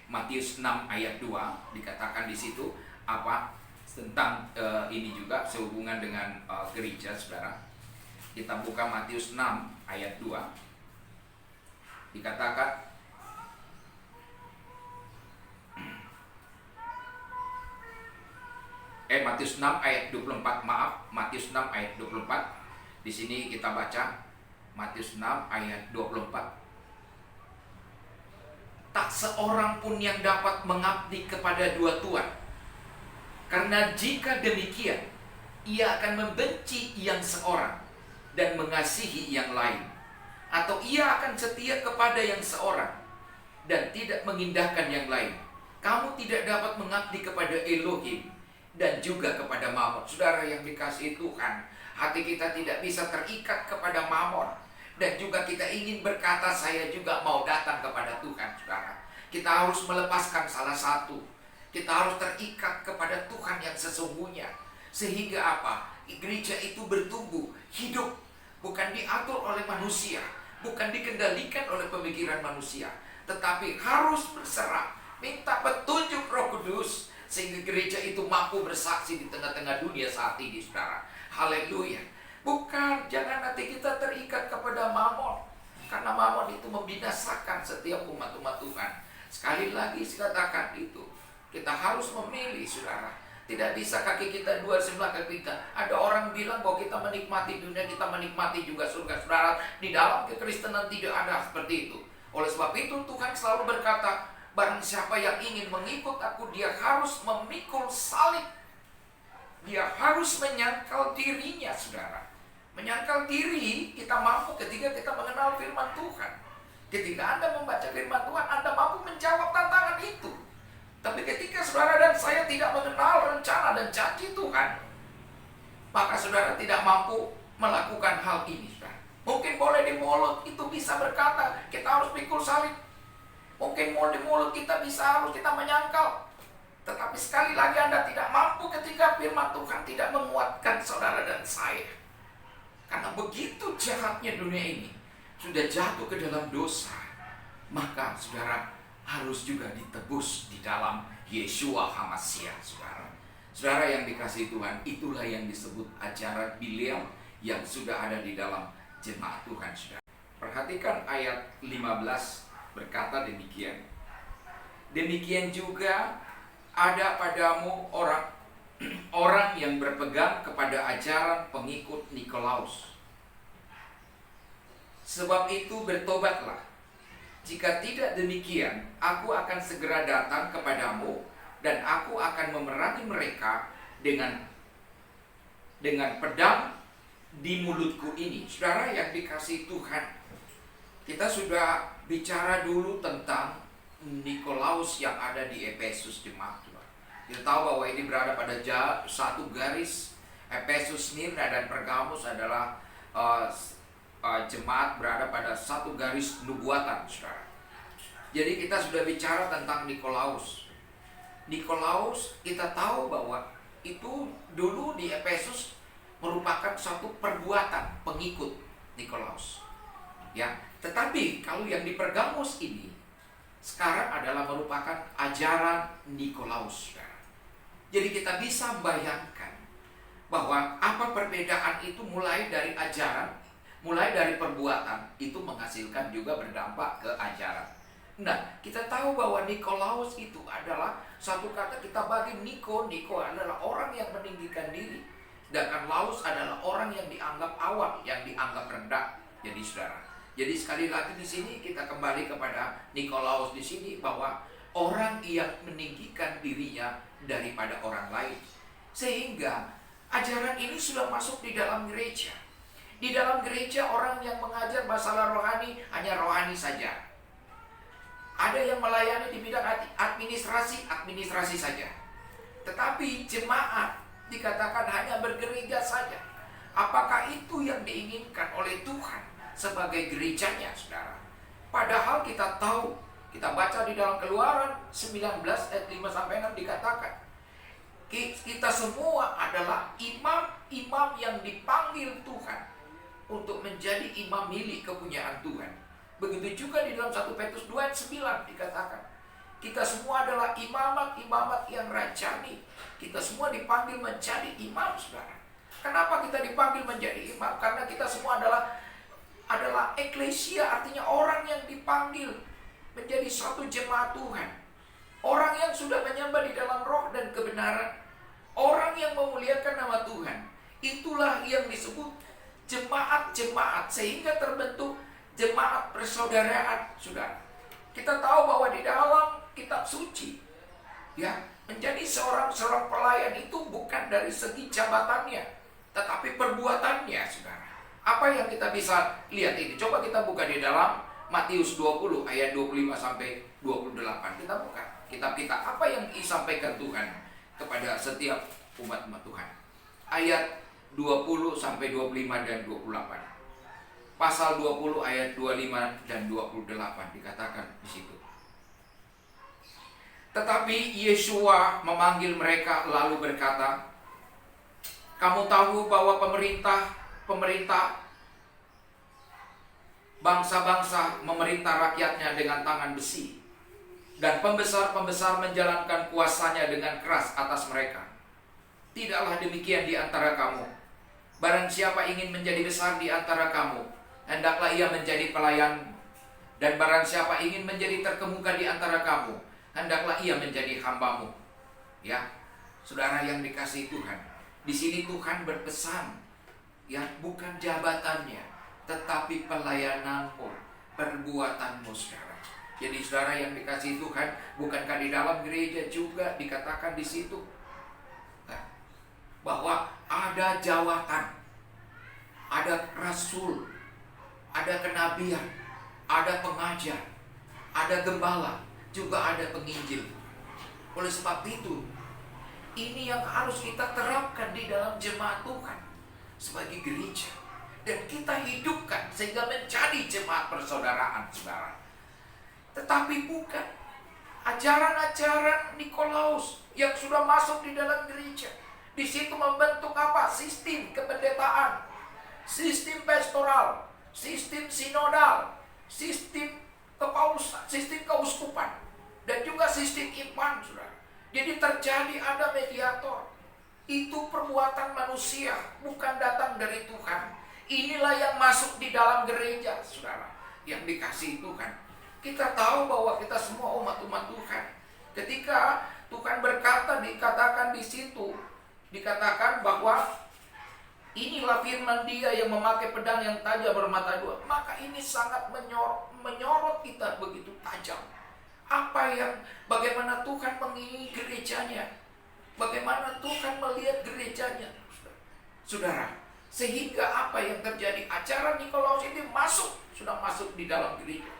Matius 6 ayat 2 dikatakan di situ apa tentang ini juga sehubungan dengan gereja, saudara. Kita buka Matius 6 ayat 2. Dikatakan Matius 6 ayat 24, maaf, Matius 6 ayat 24. Di sini kita baca Matius 6 ayat 24. Tak seorang pun yang dapat mengabdi kepada dua tuan. Karena jika demikian, ia akan membenci yang seorang dan mengasihi yang lain. Atau ia akan setia kepada yang seorang dan tidak mengindahkan yang lain. Kamu tidak dapat mengabdi kepada Elohim dan juga kepada Mamon. Saudara yang dikasihi Tuhan, hati kita tidak bisa terikat kepada Mamon. Dan juga kita ingin berkata, saya juga mau datang kepada Tuhan, saudara. Kita harus melepaskan salah satu. Kita harus terikat kepada Tuhan yang sesungguhnya. Sehingga apa? Gereja itu bertumbuh, hidup. Bukan diatur oleh manusia, bukan dikendalikan oleh pemikiran manusia, tetapi harus berserah, minta petunjuk Roh Kudus, sehingga gereja itu mampu bersaksi di tengah-tengah dunia saat ini, saudara. Haleluya. Bukan, jangan nanti kita terikat kepada Mamon. Karena Mamon itu membinasakan setiap umat-umat Tuhan. Sekali lagi saya katakan itu, kita harus memilih, saudara. Tidak bisa kaki kita dua sebelah kaki kita. Ada orang bilang bahwa kita menikmati dunia, kita menikmati juga surga, saudara. Di dalam kekristenan tidak ada seperti itu. Oleh sebab itu Tuhan selalu berkata, barang siapa yang ingin mengikut aku, dia harus memikul salib. Dia harus menyangkal dirinya, saudara. Menyangkal diri kita mampu ketika kita mengenal firman Tuhan. Ketika Anda membaca firman Tuhan, Anda mampu menjawab tantangan itu. Tapi ketika saudara dan saya tidak mengenal rencana dan janji Tuhan, maka saudara tidak mampu melakukan hal ini, saudara. Mungkin boleh di mulut itu bisa berkata, kita harus pikul salib. Mungkin di mulut kita harus kita menyangkal. Tetapi sekali lagi Anda tidak mampu ketika firman Tuhan tidak menguatkan saudara dan saya. Karena begitu jahatnya dunia ini, sudah jatuh ke dalam dosa, maka saudara harus juga ditebus di dalam Yeshua HaMashiach, saudara. Saudara yang dikasihi Tuhan, itulah yang disebut ajaran Bileam yang sudah ada di dalam jemaat Tuhan, saudara. Perhatikan ayat 15 berkata demikian. Demikian juga ada padamu orang yang berpegang kepada ajaran pengikut Nikolaus. Sebab itu bertobatlah. Jika tidak demikian, aku akan segera datang kepadamu dan aku akan memerangi mereka dengan pedang di mulutku ini. Saudara yang dikasihi Tuhan, kita sudah bicara dulu tentang Nikolaus yang ada di Efesus, jemaat Tuhan. Kita tahu bahwa ini berada pada satu garis. Efesus, Smyrna dan Pergamus adalah jemaat berada pada satu garis nubuatan, saudara. Jadi kita sudah bicara tentang Nikolaus. Nikolaus kita tahu bahwa itu dulu di Efesus merupakan satu perbuatan pengikut Nikolaus. Ya, tetapi kalau yang di Pergamus ini sekarang adalah merupakan ajaran Nikolaus, saudara. Jadi kita bisa membayangkan bahwa apa perbedaan itu mulai dari ajaran, mulai dari perbuatan, itu menghasilkan juga berdampak ke ajaran. Nah, kita tahu bahwa Nikolaus itu adalah satu kata kita bagi Niko adalah orang yang meninggikan diri. Sedangkan Laus adalah orang yang dianggap awam, yang dianggap rendah. Jadi saudara, jadi sekali lagi di sini kita kembali kepada Nikolaus di sini bahwa orang yang meninggikan dirinya daripada orang lain. Sehingga ajaran ini sudah masuk di dalam gereja. Di dalam gereja orang yang mengajar masalah rohani hanya rohani saja. Ada yang melayani di bidang administrasi saja. Tetapi jemaat dikatakan hanya bergereja saja. Apakah itu yang diinginkan oleh Tuhan sebagai gerejanya, saudara? Padahal kita tahu, kita baca di dalam Keluaran 19 ayat 5-6 dikatakan, kita semua adalah imam-imam yang dipanggil Tuhan untuk menjadi imam milik kepunyaan Tuhan. Begitu juga di dalam 1 Petrus 2 ayat 9 dikatakan, Kita semua adalah imamat-imamat yang rajani. Kita semua dipanggil menjadi imam, saudara. Kenapa kita dipanggil menjadi imam? Karena kita semua adalah eklesia, artinya orang yang dipanggil menjadi satu jemaat Tuhan. Orang yang sudah menyembah di dalam roh dan kebenaran. Orang yang memuliakan nama Tuhan. Itulah yang disebut jemaat-jemaat, sehingga terbentuk jemaat persaudaraan, saudara. Kita tahu bahwa di dalam kitab suci, ya, menjadi seorang pelayan itu bukan dari segi jabatannya, tetapi perbuatannya, saudara. Apa yang kita bisa lihat ini? Coba kita buka di dalam Matius 20 ayat 25 sampai 28. Kita buka kitab kita. Apa yang disampaikan Tuhan kepada setiap umat Tuhan? Ayat 20 sampai 25 dan 28. Pasal 20 ayat 25 dan 28 dikatakan di situ. Tetapi Yesua memanggil mereka lalu berkata, kamu tahu bahwa pemerintah bangsa-bangsa memerintah rakyatnya dengan tangan besi, dan pembesar-pembesar menjalankan kuasanya dengan keras atas mereka. Tidaklah demikian di antara kamu. Barang siapa ingin menjadi besar di antara kamu, hendaklah ia menjadi pelayanmu. Dan barang siapa ingin menjadi terkemuka di antara kamu, hendaklah ia menjadi hambamu. Ya, saudara yang dikasihi Tuhan, di sini Tuhan berpesan, ya, bukan jabatannya, tetapi pelayananmu, perbuatanmu, saudara. Jadi saudara yang dikasihi Tuhan, bukankah di dalam gereja juga dikatakan di situ bahwa ada jawatan, ada rasul, ada kenabian, ada pengajar, ada gembala, juga ada penginjil. Oleh sebab itu, ini yang harus kita terapkan di dalam jemaat Tuhan sebagai gereja, dan kita hidupkan sehingga menjadi jemaat persaudaraan, saudara. Tetapi bukan ajaran-ajaran Nikolaus yang sudah masuk di dalam gereja. Di situ membentuk apa? Sistem kependetaan, sistem pastoral, sistem sinodal, sistem kepausan, sistem keuskupan, dan juga sistem iman, saudara. Jadi terjadi ada mediator. Itu perbuatan manusia, bukan datang dari Tuhan. Inilah yang masuk di dalam gereja, saudara, yang dikasihi Tuhan. Kita tahu bahwa kita semua umat-umat Tuhan. Ketika Tuhan berkata, dikatakan di situ, dikatakan bahwa inilah firman Dia yang memakai pedang yang tajam bermata dua. Maka ini sangat menyorot kita begitu tajam. Bagaimana Tuhan menginginkan gerejanya, bagaimana Tuhan melihat gerejanya, saudara. Sehingga apa yang terjadi, ajaran Nikolaus ini sudah masuk di dalam gereja.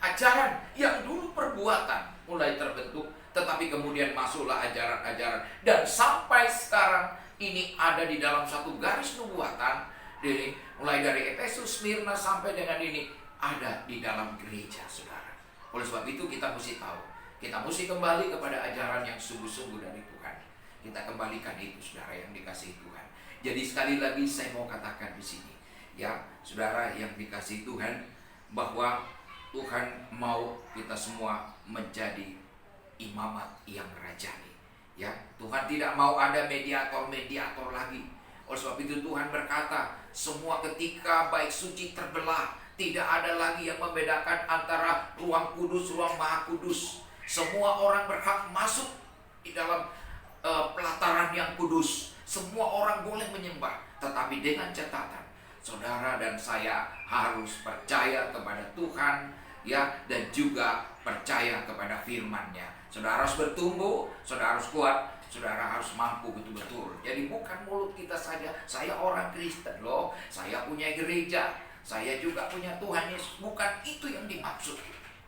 Ajaran yang dulu perbuatan mulai terbentuk, tetapi kemudian masuklah ajaran-ajaran, dan sampai sekarang ini ada di dalam satu garis nubuatan, mulai dari Efesus, Smyrna sampai dengan ini ada di dalam gereja, saudara. Oleh sebab itu kita mesti tahu, kita mesti kembali kepada ajaran yang sungguh-sungguh dari Tuhan. Kita kembalikan itu, saudara yang dikasihi Tuhan. Jadi sekali lagi saya mau katakan di sini, ya, saudara yang dikasihi Tuhan, bahwa Tuhan mau kita semua menjadi imamat yang rajani. Ya, Tuhan tidak mau ada mediator lagi. Oleh sebab itu Tuhan berkata, semua ketika bait suci terbelah, tidak ada lagi yang membedakan antara ruang kudus, ruang maha kudus. Semua orang berhak masuk di dalam pelataran yang kudus. Semua orang boleh menyembah, tetapi dengan catatan, saudara dan saya harus percaya kepada Tuhan, ya, dan juga percaya kepada firman-Nya. Saudara harus bertumbuh, saudara harus kuat, saudara harus mampu betul-betul. Jadi bukan mulut kita saja, saya orang Kristen loh, saya punya gereja, saya juga punya Tuhan Yesus. Bukan itu yang dimaksud.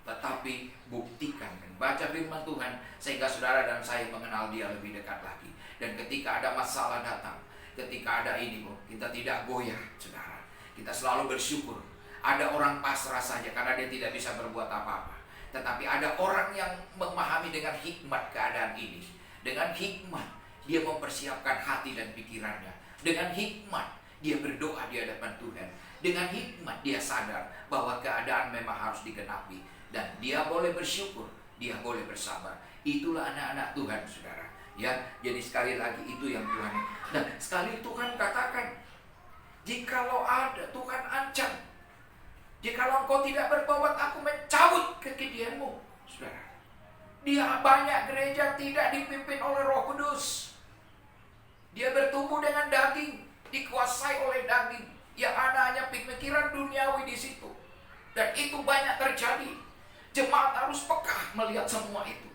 Tetapi buktikan dan baca firman Tuhan, sehingga saudara dan saya mengenal Dia lebih dekat lagi. Dan ketika ada masalah datang, ketika ada ini, kita tidak goyah, saudara. Kita selalu bersyukur. Ada orang pasrah saja karena dia tidak bisa berbuat apa-apa. Tetapi ada orang yang memahami dengan hikmat keadaan ini. Dengan hikmat dia mempersiapkan hati dan pikirannya. Dengan hikmat dia berdoa di hadapan Tuhan. Dengan hikmat dia sadar bahwa keadaan memang harus digenapi. Dan dia boleh bersyukur. dia boleh bersabar. Itulah anak-anak Tuhan, saudara. Ya, jadi sekali lagi itu yang Tuhan. Nah, sekali Tuhan katakan, jikalau ada, Tuhan ancam, jikalau engkau tidak bertobat, aku mencabut kegidianmu, saudara. Dia banyak gereja tidak dipimpin oleh Roh Kudus. Dia bertumbuh dengan daging, dikuasai oleh daging. Yang ada hanya pemikiran duniawi di situ. Dan itu banyak terjadi. Jemaat harus peka melihat semua itu.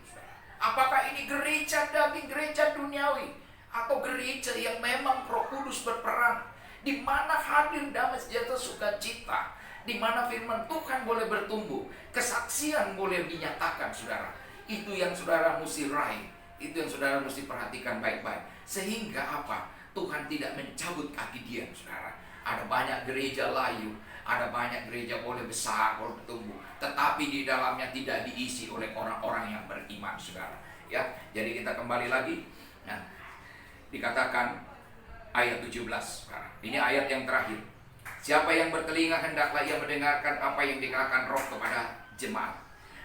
Apakah ini gereja daging, gereja duniawi, atau gereja yang memang Roh Kudus berperan, di mana hadir damai sejahtera sukacita, di mana firman Tuhan boleh bertumbuh, kesaksian boleh dinyatakan, saudara. Itu yang saudara mesti raih, itu yang saudara mesti perhatikan baik-baik. Sehingga apa? Tuhan tidak mencabut kaki dia, saudara. Ada banyak gereja layu, ada banyak gereja boleh besar, boleh bertumbuh, tetapi di dalamnya tidak diisi oleh orang-orang yang beriman, saudara. Ya, jadi kita kembali lagi. Nah, dikatakan ayat 17 sekarang. Ini ayat yang terakhir. Siapa yang bertelinga hendaklah ia mendengarkan apa yang dikatakan Roh kepada jemaat.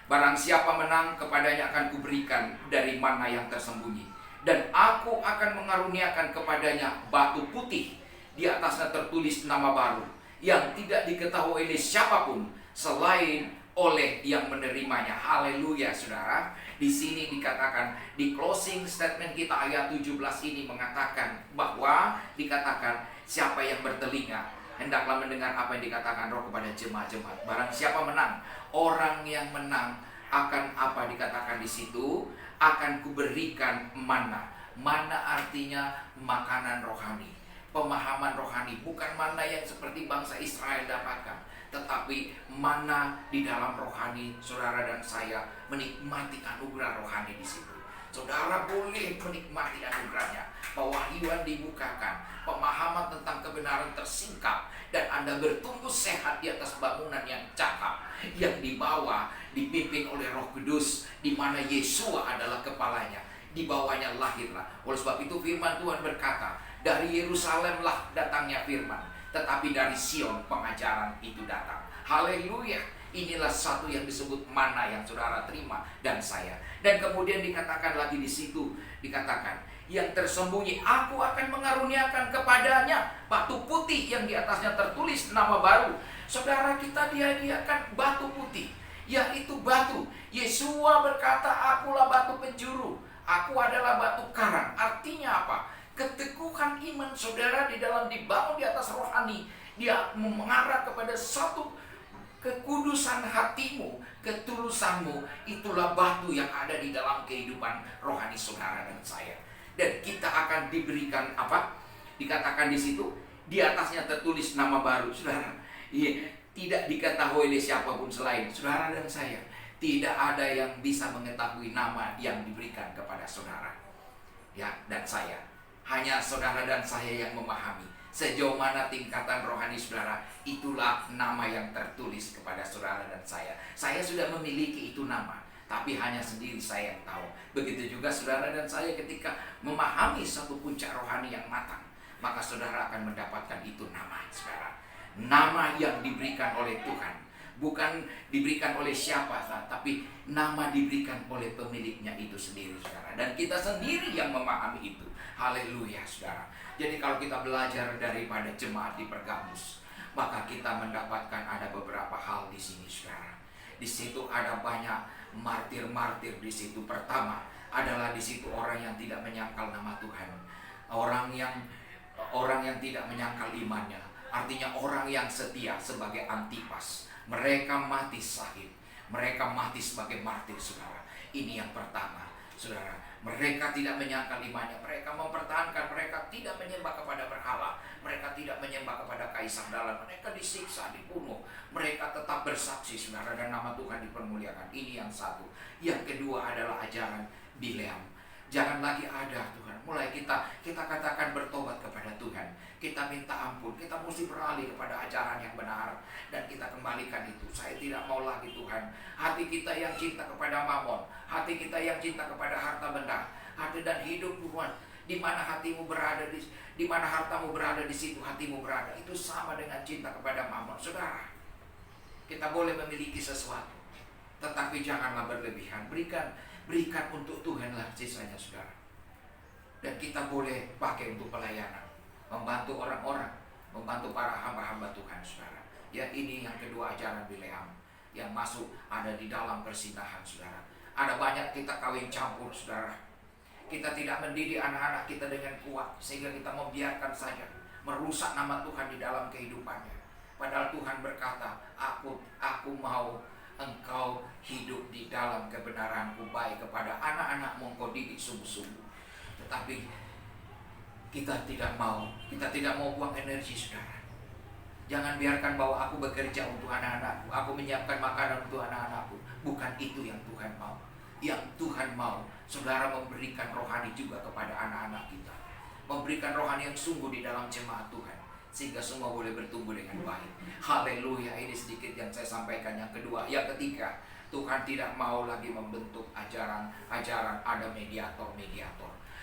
Barang siapa menang, kepadanya akan kuberikan dari mana yang tersembunyi, dan aku akan mengaruniakan kepadanya batu putih, di atasnya tertulis nama baru, yang tidak diketahui oleh siapapun selain oleh yang menerimanya. Haleluya, saudara. Di sini dikatakan, di closing statement kita ayat 17 ini mengatakan bahwa dikatakan siapa yang bertelinga hendaklah mendengar apa yang dikatakan Roh kepada jemaat-jemaat. Barang siapa menang, orang yang menang akan apa dikatakan di situ? Akan kuberikan mana. Mana artinya makanan rohani, pemahaman rohani, bukan mana yang seperti bangsa Israel dapatkan, tetapi mana di dalam rohani. Saudara dan saya menikmati anugerah rohani di situ. Saudara boleh menikmati anugerahnya. Pewahyuan dibukakan, pemahaman tentang kebenaran tersingkap, dan Anda bertumbuh sehat di atas bangunan yang cakap, yang dibawa, dipimpin oleh Roh Kudus, di mana Yesua adalah kepalanya. Di bawahnya lahirlah. Oleh sebab itu firman Tuhan berkata, dari Yerusalemlah datangnya firman, tetapi dari Sion pengajaran itu datang. Haleluya. Inilah satu yang disebut mana yang saudara terima dan saya. Dan kemudian dikatakan lagi di situ, dikatakan yang tersembunyi aku akan mengaruniakan kepadanya batu putih yang di atasnya tertulis nama baru. Saudara, kita dihadiahkan batu putih, yaitu batu. Yesua berkata, akulah batu penjuru, aku adalah batu karang. Artinya apa? Keteguhan iman saudara di dalam dibangun di atas rohani, dia mengarah kepada satu kekudusan hatimu, ketulusanmu. Itulah batu yang ada di dalam kehidupan rohani saudara dan saya. Dan kita akan diberikan apa? Dikatakan di situ, di atasnya tertulis nama baru, saudara. Iya, tidak diketahui oleh siapapun selain saudara dan saya. Tidak ada yang bisa mengetahui nama yang diberikan kepada saudara, ya, dan saya. Hanya saudara dan saya yang memahami sejauh mana tingkatan rohani saudara. Itulah nama yang tertulis kepada saudara dan saya. Saya sudah memiliki itu nama, tapi hanya sendiri saya yang tahu. Begitu juga saudara dan saya ketika memahami satu puncak rohani yang matang, maka saudara akan mendapatkan itu nama, saudara. Nama yang diberikan oleh Tuhan, bukan diberikan oleh siapa, tapi nama diberikan oleh pemiliknya itu sendiri, saudara. Dan kita sendiri yang memahami itu. Haleluya, saudara. Jadi kalau kita belajar daripada jemaat di Pergamus, maka kita mendapatkan ada beberapa hal di sini, saudara. Di situ ada banyak martir-martir di situ. Pertama adalah di situ orang yang tidak menyangkal nama Tuhan, orang yang tidak menyangkal imannya. Artinya orang yang setia sebagai Antipas. Mereka mati syahid, mereka mati sebagai martir, saudara. Ini yang pertama, saudara. Mereka tidak menyangkal imannya, mereka mempertahankan, mereka tidak menyembah kepada berhala, mereka tidak menyembah kepada kaisar dalam, mereka disiksa, dibunuh, mereka tetap bersaksi, saudara, dan nama Tuhan dipermuliakan. Ini yang satu. Yang kedua adalah ajaran Bileam. Jangan lagi ada, Tuhan. Mulai kita katakan bertobat kepada Tuhan, kita minta ampun, kita mesti beralih kepada ajaran yang benar, dan kita kembalikan itu. Saya tidak mau lagi, Tuhan, hati kita yang cinta kepada mamon, hati kita yang cinta kepada harta benda, hati dan hidup, Tuhan. Di mana hatimu berada, di mana hartamu berada, di situ hatimu berada. Itu sama dengan cinta kepada mamon, saudara. Kita boleh memiliki sesuatu, Tetapi janganlah berlebihan. Berikan untuk Tuhanlah sisanya, saudara. Dan kita boleh pakai untuk pelayanan, membantu orang-orang, membantu para hamba-hamba Tuhan, saudara. Ya, ini yang kedua ajaran Bileam yang masuk ada di dalam persinahan, saudara. Ada banyak kita kawin campur, saudara. Kita tidak mendidik anak-anak kita dengan kuat, sehingga kita membiarkan saja merusak nama Tuhan di dalam kehidupannya. Padahal Tuhan berkata, aku mau engkau hidup di dalam kebenaranku, baik kepada anak-anakmu engkau didik sungguh-sungguh. Tetapi kita tidak mau buang energi, saudara. Jangan biarkan bahwa aku bekerja untuk anak-anakku, aku menyiapkan makanan untuk anak-anakku. Bukan itu yang Tuhan mau. Yang Tuhan mau, saudara, memberikan rohani juga kepada anak-anak kita, memberikan rohani yang sungguh di dalam jemaat Tuhan, sehingga semua boleh bertumbuh dengan baik. Haleluya. Ini sedikit yang saya sampaikan. Yang kedua, yang ketiga, Tuhan tidak mau lagi membentuk ajaran ada mediator.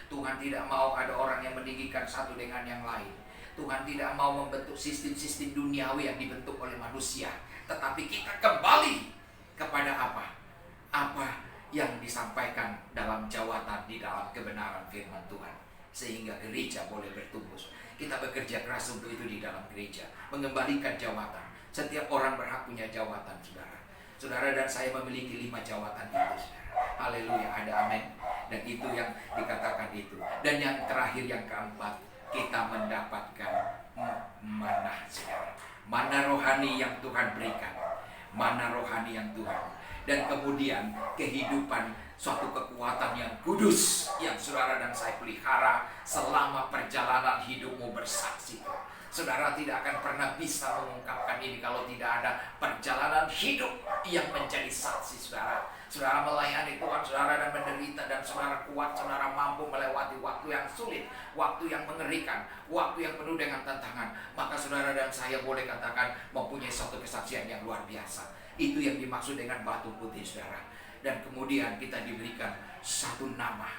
Tuhan tidak mau ada orang yang meninggikan satu dengan yang lain. Tuhan tidak mau membentuk sistem-sistem duniawi yang dibentuk oleh manusia. Tetapi kita kembali kepada apa yang disampaikan dalam jawatan di dalam kebenaran firman Tuhan, sehingga gereja boleh bertumbuh. Kita bekerja keras untuk itu di dalam gereja, mengembalikan jawatan. Setiap orang berhak punya jawatan, saudara. Saudara dan saya memiliki 5 jawatan itu, saudara. Haleluya, ada amin. Dan itu yang dikatakan itu. Dan yang terakhir, yang keempat, kita mendapatkan manna, saudara. Manna rohani yang Tuhan berikan. Manna rohani yang Tuhan. Dan kemudian kehidupan suatu kekuatan yang kudus yang saudara dan saya pelihara selama perjalanan hidupmu bersaksi. Saudara tidak akan pernah bisa mengungkapkan ini kalau tidak ada perjalanan hidup yang menjadi saksi, saudara. Saudara melayani Tuhan, saudara, dan menderita, dan saudara kuat, saudara mampu melewati waktu yang sulit, waktu yang mengerikan, waktu yang penuh dengan tantangan. Maka saudara dan saya boleh katakan mempunyai suatu kesaksian yang luar biasa. Itu yang dimaksud dengan batu putih, saudara. Dan kemudian kita diberikan satu nama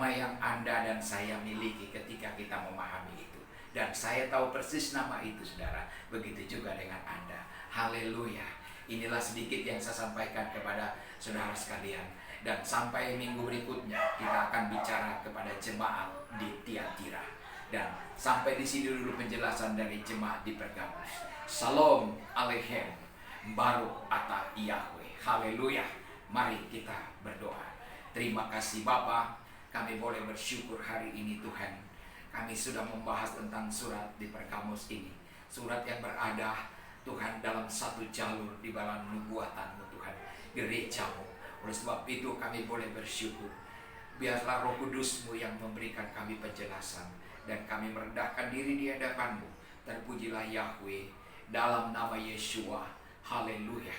yang Anda dan saya miliki ketika kita memahami itu. Dan saya tahu persis nama itu, saudara. Begitu juga dengan Anda. Haleluya. Inilah sedikit yang saya sampaikan kepada saudara sekalian. Dan sampai minggu berikutnya kita akan bicara kepada jemaat di Tiatira. Dan sampai di sini dulu penjelasan dari jemaat di Pergamus. Shalom Aleichem. Baruch atah Yahweh. Haleluya. Mari kita berdoa. Terima kasih Bapa, kami boleh bersyukur hari ini Tuhan. Kami sudah membahas tentang surat di Pergamus ini. Surat yang berada Tuhan dalam satu jalur di dalam nubuatan-Mu Tuhan, gereja-Mu. Oleh sebab itu kami boleh bersyukur. Biarlah Roh Kudus-Mu yang memberikan kami penjelasan, dan kami merendahkan diri di hadapan-Mu. Terpujilah Yahweh dalam nama Yeshua. Haleluya.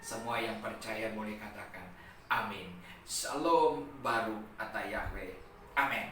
Semua yang percaya boleh katakan amin. Shalom Baruch atah Yahweh. Amin.